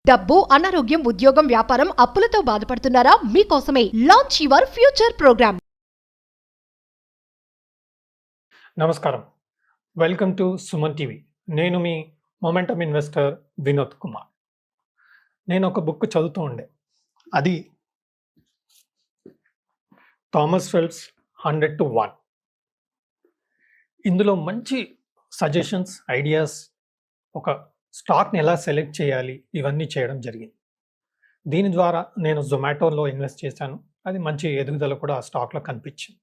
డబ్బు, అనారోగ్యం, ఉద్యోగం, వ్యాపారం, అప్పులతో బాధపడుతున్నారా? మీకోసమే లాంచ్ యువర్ ఫ్యూచర్ ప్రోగ్రామ్. నమస్కారం, వెల్కమ్ టు సుమన్ టీవీ. నేను మీ మొమెంటమ్ ఇన్వెస్టర్ వినోద్ కుమార్. నేను ఒక బుక్ చదువుతూ ఉండే, అది థామస్ ఫెల్ప్స్ 100 to 1. ఇందులో మంచి సజెషన్స్, ఐడియాస్, ఒక స్టాక్ని ఎలా సెలెక్ట్ చేయాలి, ఇవన్నీ చేయడం జరిగింది. దీని ద్వారా నేను జొమాటోలో ఇన్వెస్ట్ చేశాను. అది మంచి ఎదుగుదల కూడా ఆ స్టాక్లో కనిపించింది.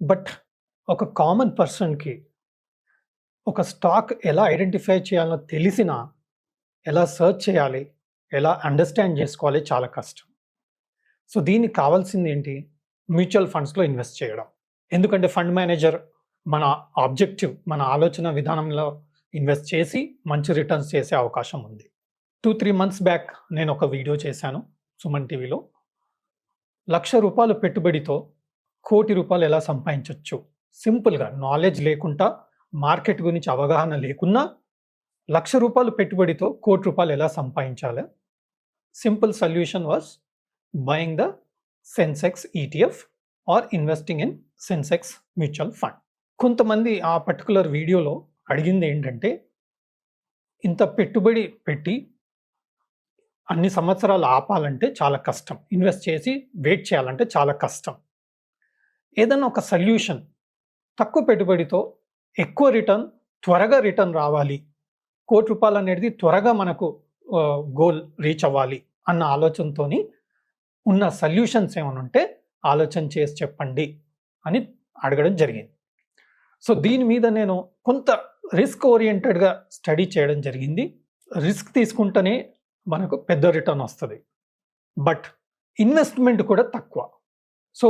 బట్ ఒక కామన్ పర్సన్కి ఒక స్టాక్ ఎలా ఐడెంటిఫై చేయాలో తెలిసినా, ఎలా సర్చ్ చేయాలి, ఎలా అండర్స్టాండ్ చేసుకోవాలి చాలా కష్టం. సో దీనికి కావాల్సింది ఏంటి? మ్యూచువల్ ఫండ్స్లో ఇన్వెస్ట్ చేయడం. ఎందుకంటే ఫండ్ మేనేజర్ మన ఆబ్జెక్టివ్, మన ఆలోచన విధానంలో ఇన్వెస్ట్ చేసి మంచి రిటర్న్స్ చేసే అవకాశం ఉంది. 2-3 months బ్యాక్ నేను ఒక వీడియో చేశాను సుమన్ టీవీలో. ₹1,00,000 పెట్టుబడితో ₹1,00,00,000 ఎలా సంపాదించవచ్చు. సింపుల్గా, నాలెడ్జ్ లేకుండా, మార్కెట్ గురించి అవగాహన లేకున్నా ₹1,00,000 పెట్టుబడితో ₹1,00,00,000 ఎలా సంపాదించాలి. Simple solution was buying the Sensex ETF or investing in Sensex mutual fund. కొంతమంది ఆ పర్టికులర్ వీడియోలో అడిగింది ఏంటంటే, ఇంత పెట్టుబడి పెట్టి అన్ని సంవత్సరాలు ఆపాలంటే చాలా కష్టం, ఇన్వెస్ట్ చేసి వెయిట్ చేయాలంటే చాలా కష్టం. ఏదన్నా ఒక సొల్యూషన్, తక్కువ పెట్టుబడితో ఎక్కువ రిటర్న్, త్వరగా రిటర్న్ రావాలి, ₹1,00,00,000 అనేది త్వరగా మనకు గోల్ రీచ్ అవ్వాలి అన్న ఆలోచనతోని ఉన్న సొల్యూషన్స్ ఏమైనా ఉంటే ఆలోచన చేసి చెప్పండి అని అడగడం జరిగింది. సో దీని మీద నేను కొంత రిస్క్ ఓరియంటెడ్గా స్టడీ చేయడం జరిగింది. రిస్క్ తీసుకుంటేనే మనకు పెద్ద రిటర్న్ వస్తుంది, బట్ ఇన్వెస్ట్మెంట్ కూడా తక్కువ. సో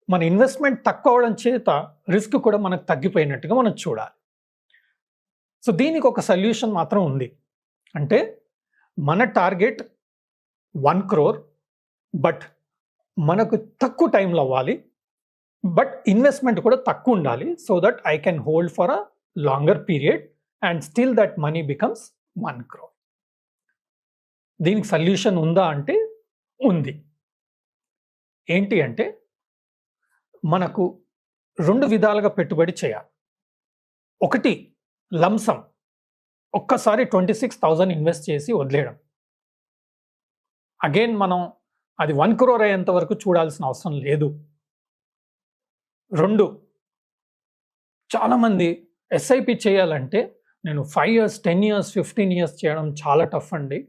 మన ఇన్వెస్ట్మెంట్ తక్కువ అవడం చేత రిస్క్ కూడా మనకు తగ్గిపోయినట్టుగా మనం చూడాలి. సో దీనికి ఒక సొల్యూషన్ మాత్రం ఉంది. అంటే మన టార్గెట్ 1 crore, బట్ మనకు తక్కువ టైంలో అవ్వాలి, బట్ ఇన్వెస్ట్మెంట్ కూడా తక్కువ ఉండాలి. So that I can hold for a longer period and still that money becomes 1 crore. దీనికి సొల్యూషన్ ఉందా అంటే ఉంది. ఏంటి అంటే, మనకు 2 విధాలుగా పెట్టుబడి చేయాలి. ఒకటి లంసమ్, ఒక్కసారి 26,000 ఇన్వెస్ట్ చేసి వదిలేయడం. అగైన్ మనం అది 1 crore అయ్యేంత వరకు చూడాల్సిన అవసరం లేదు. 2, చాలామంది ఎస్ఐపి చేయాలంటే నేను 5 years, 10 years, 15 years చేయడం చాలా టఫ్ అండి.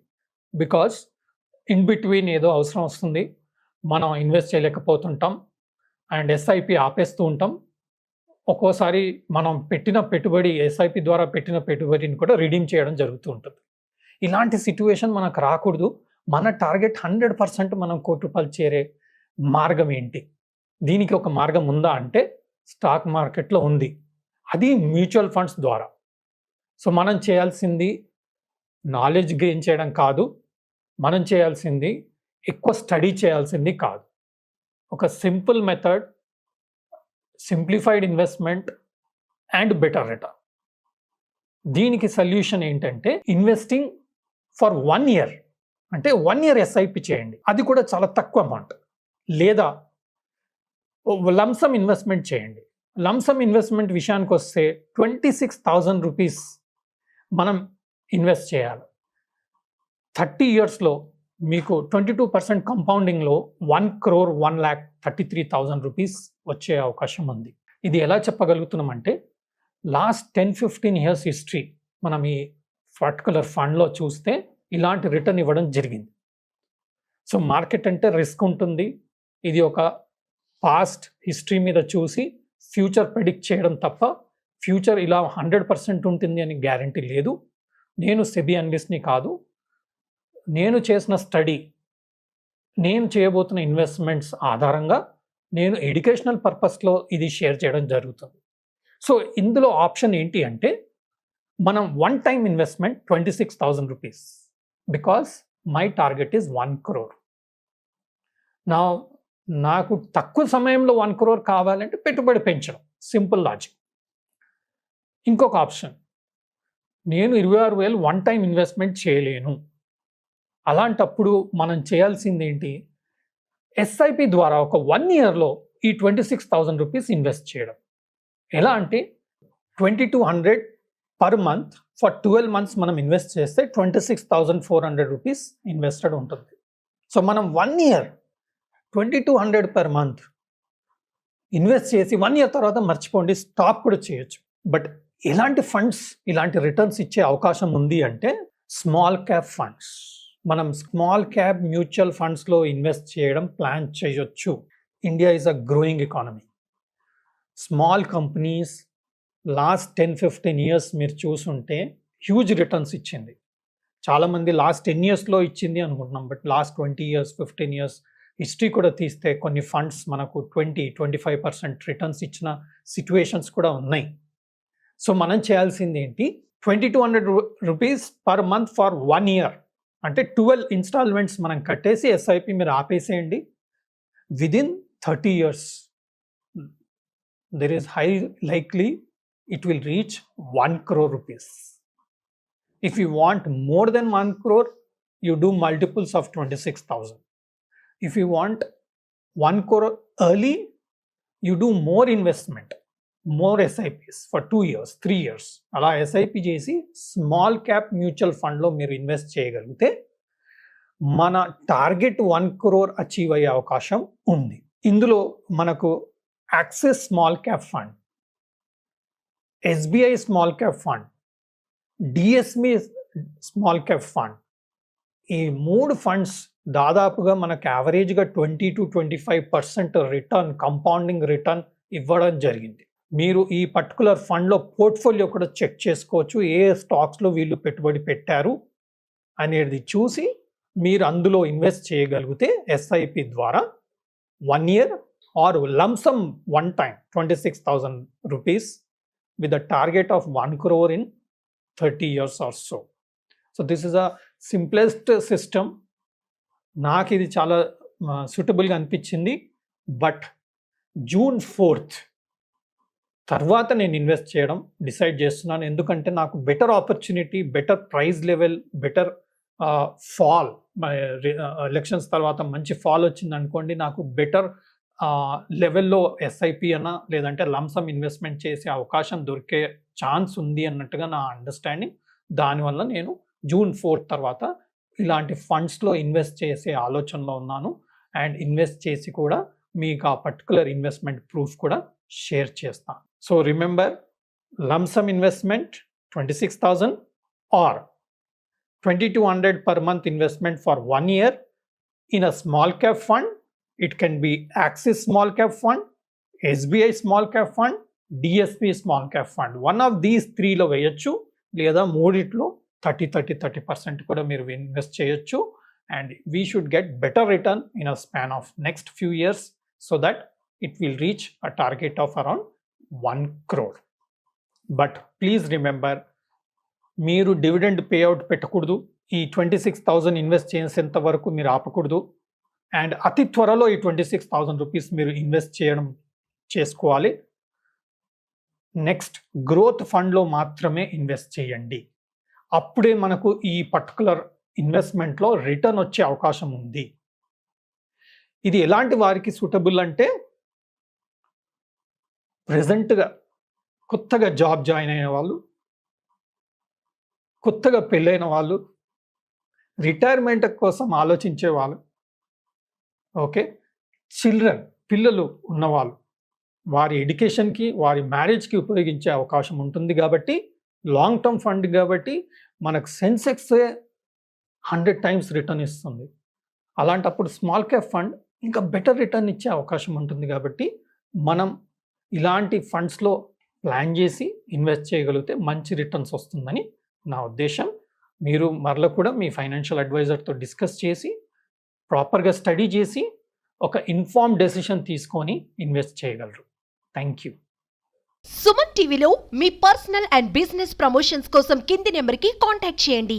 బికాస్ ఇన్ బిట్వీన్ ఏదో అవసరం వస్తుంది, మనం ఇన్వెస్ట్ చేయలేకపోతుంటాం అండ్ ఎస్ఐపి ఆపేస్తూ ఉంటాం. ఒక్కోసారి మనం పెట్టిన పెట్టుబడి, ఎస్ఐపి ద్వారా పెట్టిన పెట్టుబడిని కూడా రిడీమ్ చేయడం జరుగుతూ ఉంటుంది. ఇలాంటి సిట్యువేషన్ మనకు రాకూడదు. మన టార్గెట్ 100% మనం ₹1,00,00,000 చేరే మార్గం ఏంటి? దీనికి ఒక మార్గం ఉందా అంటే స్టాక్ మార్కెట్లో ఉంది. అది మ్యూచువల్ ఫండ్స్ ద్వారా. సో మనం చేయాల్సింది నాలెడ్జ్ గెయిన్ చేయడం కాదు, మనం చేయాల్సింది ఎక్కువ స్టడీ చేయాల్సింది కాదు. ఒక simple method, simplified investment and better return. దీనికి సొల్యూషన్ ఏంటంటే ఇన్వెస్టింగ్ ఫర్ 1 year, అంటే 1 year ఎస్ఐపి చేయండి. అది కూడా చాలా తక్కువ అమౌంట్. లేదా లంసమ్ ఇన్వెస్ట్మెంట్ చేయండి. లంసమ్ ఇన్వెస్ట్మెంట్ విషయానికి వస్తే ₹26,000 మనం ఇన్వెస్ట్ చేయాలి. 30 yearsలో మీకు 22% కంపౌండింగ్లో ₹1,01,33,000 వచ్చే అవకాశం ఉంది. ఇది ఎలా చెప్పగలుగుతున్నామంటే, లాస్ట్ 10-15 years హిస్టరీ మనం ఈ పర్టికులర్ ఫండ్లో చూస్తే ఇలాంటి రిటర్న్ ఇవ్వడం జరిగింది. సో మార్కెట్ అంటే రిస్క్ ఉంటుంది. ఇది ఒక పాస్ట్ హిస్టరీ మీద చూసి ఫ్యూచర్ ప్రెడిక్ట్ చేయడం తప్ప ఫ్యూచర్ ఇలా 100% ఉంటుంది అని గ్యారంటీ లేదు. నేను సెబీ అనలిస్ట్ని కాదు. నేను చేసిన స్టడీ, నేను చేయబోతున్న ఇన్వెస్ట్మెంట్స్ ఆధారంగా నేను ఎడ్యుకేషనల్ పర్పస్లో ఇది షేర్ చేయడం జరుగుతుంది. సో ఇందులో ఆప్షన్ ఏంటి అంటే, మనం 1 time investment ₹26,000 because my target is 1 crore. నాకు తక్కువ సమయంలో 1 crore కావాలంటే పెట్టుబడి పెంచడం, సింపుల్ లాజిక్. ఇంకొక ఆప్షన్, నేను 26,000 వన్ టైం ఇన్వెస్ట్మెంట్ చేయలేను. అలాంటప్పుడు మనం చేయాల్సింది ఏంటి? ఎస్ఐపి ద్వారా ఒక 1 ఇయర్‌లో ఈ 26,000 రూపీస్ ఇన్వెస్ట్ చేయడం. ఎలా అంటే 2,200 పర్ మంత్ ఫర్ 12 మంత్స్ మనం ఇన్వెస్ట్ చేస్తే 26,400 రూపీస్ ఇన్వెస్టెడ్ ఉంటుంది. సో మనం 1 ఇయర్ 2,200 పర్ మంత్ ఇన్వెస్ట్ చేసి 1 ఇయర్ తర్వాత మర్చిపోండి, స్టాప్ కూడా చేయొచ్చు. బట్ ఎలాంటి ఫండ్స్ ఇలాంటి రిటర్న్స్ ఇచ్చే అవకాశం ఉంది అంటే స్మాల్ క్యాప్ ఫండ్స్. మనం స్మాల్ క్యాప్ మ్యూచువల్ ఫండ్స్లో ఇన్వెస్ట్ చేయడం ప్లాన్ చేయొచ్చు. India is a growing economy. Small companies last 10-15 years మీరు చూసుంటే హ్యూజ్ రిటర్న్స్ ఇచ్చింది. చాలామంది లాస్ట్ 10 ఇయర్స్లో ఇచ్చింది అనుకుంటున్నాం, but last 20 years 15 years history కూడా తీస్తే కొన్ని ఫండ్స్ మనకు 20-25% రిటర్న్స్ ఇచ్చిన సిచ్యువేషన్స్ కూడా ఉన్నాయి. సో మనం చేయాల్సింది ఏంటి? 2,200 rupees per month for 1 year అంటే 12 ఇన్స్టాల్మెంట్స్ మనం కట్టేసి ఎస్ఐపి మీరు ఆపేసేయండి. Within 30 years there is high likely it will reach 1 crore rupees. If you want more than 1 crore, you do multiples of 26,000. If you want 1 crore early, you do more investment, more SIPs for 2 years, 3 years. అలా SIP చేసి small cap mutual ఫండ్లో మీరు invest చేయగలిగితే మన target 1 crore achieve అయ్యే అవకాశం ఉంది. ఇందులో మనకు axis small cap fund, SBI small cap fund, DSB small cap fund, ఈ 3 ఫండ్స్ దాదాపుగా మనకు యావరేజ్గా 20-25% రిటర్న్, కంపౌండింగ్ రిటర్న్ ఇవ్వడం జరిగింది. మీరు ఈ పర్టికులర్ ఫండ్లో పోర్ట్ఫోలియో కూడా చెక్ చేసుకోవచ్చు. ఏ స్టాక్స్లో వీళ్ళు పెట్టుబడి పెట్టారు అనేది చూసి మీరు అందులో ఇన్వెస్ట్ చేయగలిగితే ఎస్ఐపి ద్వారా 1 year are lump sum one time 26,000 rupees with a target of 1 crore in 30 years or so. So this is a simplest system. నాకు ఇది చాలా సూటబుల్గా అనిపించింది. బట్ June 4th తర్వాత నేను ఇన్వెస్ట్ చేయడం డిసైడ్ చేస్తున్నాను. ఎందుకంటే నాకు better opportunity, better price level, better fall, elections తర్వాత మంచి ఫాల్ వచ్చింది అనుకోండి, నాకు బెటర్ లెవెల్లో ఎస్ఐపి అన్నా లేదంటే లంసమ్ ఇన్వెస్ట్మెంట్ చేసే అవకాశం దొరికే ఛాన్స్ ఉంది అన్నట్టుగా నా అండర్స్టాండింగ్. దానివల్ల నేను June 4th తర్వాత ఇలాంటి ఫండ్స్లో ఇన్వెస్ట్ చేసే ఆలోచనలో ఉన్నాను. అండ్ ఇన్వెస్ట్ చేసి కూడా మీకు ఆ పర్టికులర్ ఇన్వెస్ట్మెంట్ ప్రూఫ్ కూడా షేర్ చేస్తాను. So remember, lump sum investment 26,000 or 2,200 per month investment for 1 year in a small cap fund. It can be Axis Small Cap Fund, SBI Small Cap Fund, DSP Small Cap Fund. One of these 3లో వేయచ్చు, లేదా మూడిట్లో 30% కూడా మీరు invest చేయొచ్చు. And we should get better return in a span of next few years so that it will reach a target of around 1 crore. But please remember, మీరు dividend payout పెట్టకూడదు. ఈ 26,000 invest చేసేంత వరకు మీరు ఆపకూడదు. అండ్ అతి త్వరలో ఈ 26,000 రూపీస్ మీరు ఇన్వెస్ట్ చేసుకోవాలి. నెక్స్ట్ గ్రోత్ ఫండ్లో మాత్రమే ఇన్వెస్ట్ చేయండి. అప్పుడే మనకు ఈ పర్టికులర్ ఇన్వెస్ట్మెంట్లో రిటర్న్ వచ్చే అవకాశం ఉంది. ఇది ఎలాంటి వారికి సూటబుల్ అంటే ప్రెజెంట్గా కొత్తగా జాబ్ జాయిన్ అయిన వాళ్ళు, కొత్తగా పెళ్ళైన వాళ్ళు, రిటైర్మెంట్ కోసం ఆలోచించే వాళ్ళు, ఓకే, చిల్డ్రన్, పిల్లలు ఉన్నవాళ్ళు, వారి ఎడ్యుకేషన్కి, వారి మ్యారేజ్కి ఉపయోగించే అవకాశం ఉంటుంది. కాబట్టి లాంగ్ టర్మ్ ఫండ్ కాబట్టి మనకు సెన్సెక్స్ 100 times రిటర్న్ ఇస్తుంది. అలాంటప్పుడు స్మాల్ క్యాప్ ఫండ్ ఇంకా బెటర్ రిటర్న్ ఇచ్చే అవకాశం ఉంటుంది. కాబట్టి మనం ఇలాంటి ఫండ్స్లో ప్లాన్ చేసి ఇన్వెస్ట్ చేయగలిగితే మంచి రిటర్న్స్ వస్తుందని నా ఉద్దేశం. మీరు మరలా కూడా మీ ఫైనాన్షియల్ అడ్వైజర్తో డిస్కస్ చేసి ప్రాపర్గా స్టడీ చేసి ఒక ఇన్ఫార్మ్ డెసిషన్ తీసుకొని ఇన్వెస్ట్ చేయగలరు. Thank you. సుమన్ టీవీలో మీ పర్సనల్ అండ్ బిజినెస్ ప్రమోషన్స్ కోసం కింది నెంబర్కి కాంటాక్ట్ చేయండి.